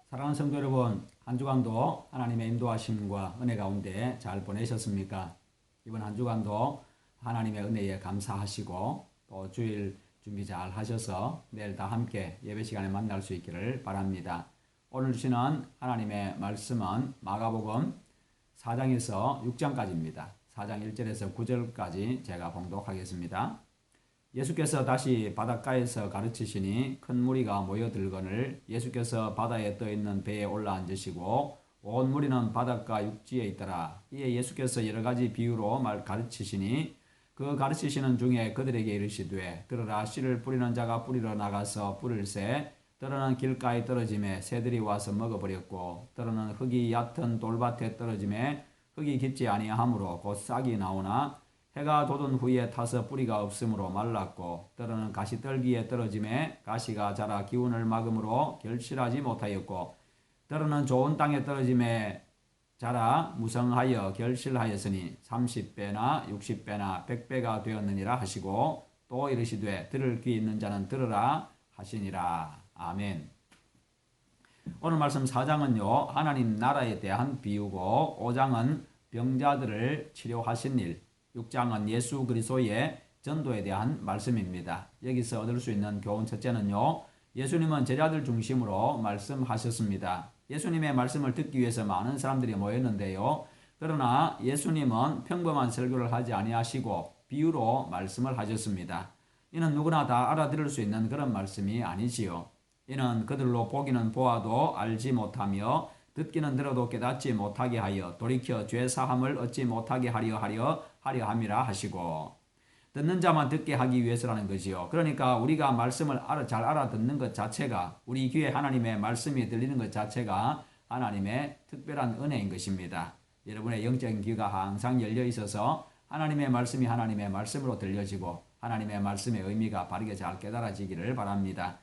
사랑하는 성도 여러분, 한 주간도 하나님의 인도하심과 은혜 가운데 잘 보내셨습니까? 이번 한 주간도 하나님의 은혜에 감사하시고 또 주일 준비 잘 하셔서 내일 다 함께 예배 시간에 만날 수 있기를 바랍니다. 오늘 주시는 하나님의 말씀은 마가복음 4장에서 6장까지입니다. 4장 1절에서 9절까지 제가 봉독하겠습니다. 예수께서 다시 바닷가에서 가르치시니 큰 무리가 모여들거늘 예수께서 바다에 떠있는 배에 올라앉으시고 온 무리는 바닷가 육지에 있더라. 이에 예수께서 여러 가지 비유로 가르치시니 그 가르치시는 중에 그들에게 이르시되 들으라. 씨를 뿌리는 자가 뿌리러 나가서 뿌릴새 때로는 길가에 떨어짐에 새들이 와서 먹어버렸고 때로는 흙이 얕은 돌밭에 떨어짐에 흙이 깊지 아니하므로 곧 싹이 나오나 해가 돋은 후에 타서 뿌리가 없으므로 말랐고 때로는 가시떨기에 떨어짐에 가시가 자라 기운을 막음으로 결실하지 못하였고 때로는 좋은 땅에 떨어짐에 자라 무성하여 결실하였으니 30배나 60배나 100배가 되었느니라 하시고 또 이르시되 들을 귀 있는 자는 들으라 하시니라. 아멘. 오늘 말씀 4장은요 하나님 나라에 대한 비유고 5장은 병자들을 치료하신 일, 6장은 예수 그리스도의 전도에 대한 말씀입니다. 여기서 얻을 수 있는 교훈 첫째는요. 예수님은 제자들 중심으로 말씀하셨습니다. 예수님의 말씀을 듣기 위해서 많은 사람들이 모였는데요. 그러나 예수님은 평범한 설교를 하지 아니하시고 비유로 말씀을 하셨습니다. 이는 누구나 다 알아들을 수 있는 그런 말씀이 아니지요. 이는 그들로 보기는 보아도 알지 못하며 듣기는 들어도 깨닫지 못하게 하여 돌이켜 죄사함을 얻지 못하게 하려 함이라 하시고 듣는 자만 듣게 하기 위해서라는 것이요. 그러니까 우리가 말씀을 잘 알아듣는 것 자체가 우리 귀에 하나님의 말씀이 들리는 것 자체가 하나님의 특별한 은혜인 것입니다. 여러분의 영적인 귀가 항상 열려 있어서 하나님의 말씀이 하나님의 말씀으로 들려지고 하나님의 말씀의 의미가 바르게 잘 깨달아지기를 바랍니다.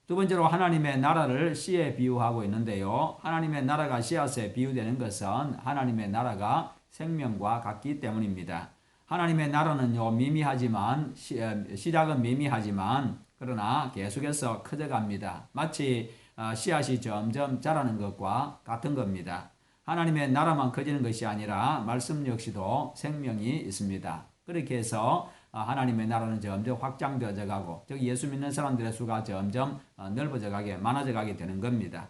두 번째로 하나님의 나라를 씨에 비유하고 있는데요. 하나님의 나라가 씨앗에 비유되는 것은 하나님의 나라가 생명과 같기 때문입니다. 하나님의 나라는요 미미하지만 시작은 미미하지만 그러나 계속해서 커져갑니다. 마치 씨앗이 점점 자라는 것과 같은 겁니다. 하나님의 나라만 커지는 것이 아니라 말씀 역시도 생명이 있습니다. 그렇게 해서 하나님의 나라는 점점 확장되어져 가고 즉 예수 믿는 사람들의 수가 점점 넓어져 가게 많아져 가게 되는 겁니다.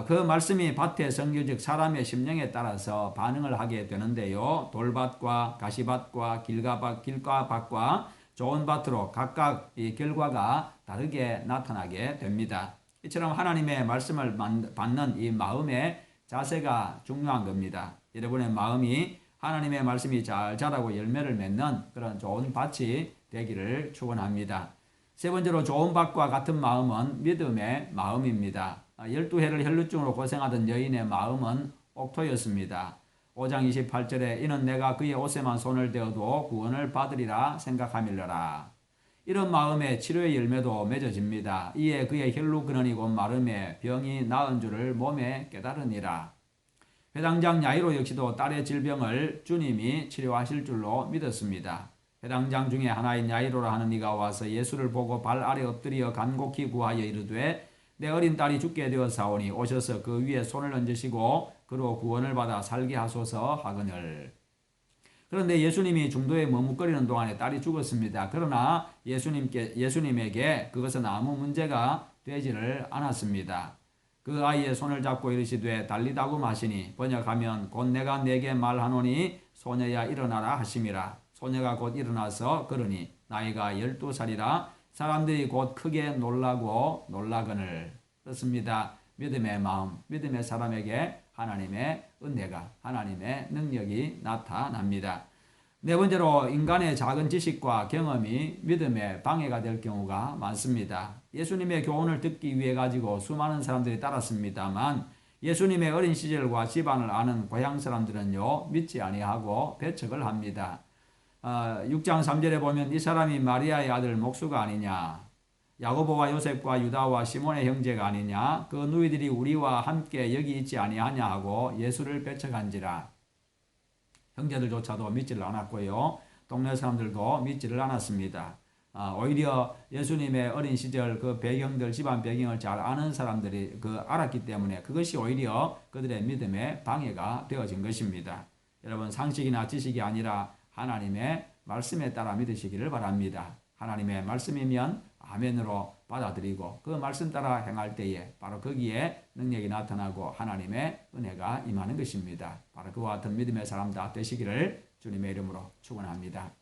그 말씀이 밭의 성교 즉 사람의 심령에 따라서 반응을 하게 되는데요. 돌밭과 가시밭과 길가밭과 좋은 밭으로 각각 이 결과가 다르게 나타나게 됩니다. 이처럼 하나님의 말씀을 받는 이 마음의 자세가 중요한 겁니다. 여러분의 마음이 하나님의 말씀이 잘 자라고 열매를 맺는 그런 좋은 밭이 되기를 축원합니다. 세 번째로 좋은 밭과 같은 마음은 믿음의 마음입니다. 12해를 혈루증으로 고생하던 여인의 마음은 옥토였습니다. 5장 28절에 이는 내가 그의 옷에만 손을 대어도 구원을 받으리라 생각함일러라. 이런 마음의 치료의 열매도 맺어집니다. 이에 그의 혈루 근원이 곧 마름에 병이 나은 줄을 몸에 깨달으니라. 회당장 야이로 역시도 딸의 질병을 주님이 치료하실 줄로 믿었습니다. 회당장 중에 하나인 야이로라 하는 이가 와서 예수를 보고 발 아래 엎드려 간곡히 구하여 이르되 내 어린 딸이 죽게 되었사오니 오셔서 그 위에 손을 얹으시고 그로 구원을 받아 살게 하소서 하거늘. 그런데 예수님이 중도에 머뭇거리는 동안에 딸이 죽었습니다. 그러나 예수님에게 그것은 아무 문제가 되지를 않았습니다. 그 아이의 손을 잡고 이르시되 달리다고 하시니 번역하면 곧 내가 네게 말하노니 소녀야 일어나라 하심이라. 소녀가 곧 일어나서 걸으니 나이가 12살이라 사람들이 곧 크게 놀라거늘. 그렇습니다. 믿음의 마음, 믿음의 사람에게 하나님의 은혜가, 하나님의 능력이 나타납니다. 네 번째로 인간의 작은 지식과 경험이 믿음에 방해가 될 경우가 많습니다. 예수님의 교훈을 듣기 위해 가지고 수많은 사람들이 따랐습니다만 예수님의 어린 시절과 집안을 아는 고향 사람들은요 믿지 아니하고 배척을 합니다. 6장 3절에 보면 이 사람이 마리아의 아들 목수가 아니냐, 야고보와 요셉과 유다와 시몬의 형제가 아니냐, 그 누이들이 우리와 함께 여기 있지 아니하냐 하고 예수를 배척한지라. 형제들조차도 믿지를 않았고요. 동네 사람들도 믿지를 않았습니다. 오히려 예수님의 어린 시절 그 배경들, 집안 배경을 잘 아는 사람들이 알았기 때문에 그것이 오히려 그들의 믿음에 방해가 되어진 것입니다. 여러분, 상식이나 지식이 아니라 하나님의 말씀에 따라 믿으시기를 바랍니다. 하나님의 말씀이면 아멘으로 받아들이고 그 말씀 따라 행할 때에 바로 거기에 능력이 나타나고 하나님의 은혜가 임하는 것입니다. 바로 그와 같은 믿음의 사람 다 되시기를 주님의 이름으로 축원합니다.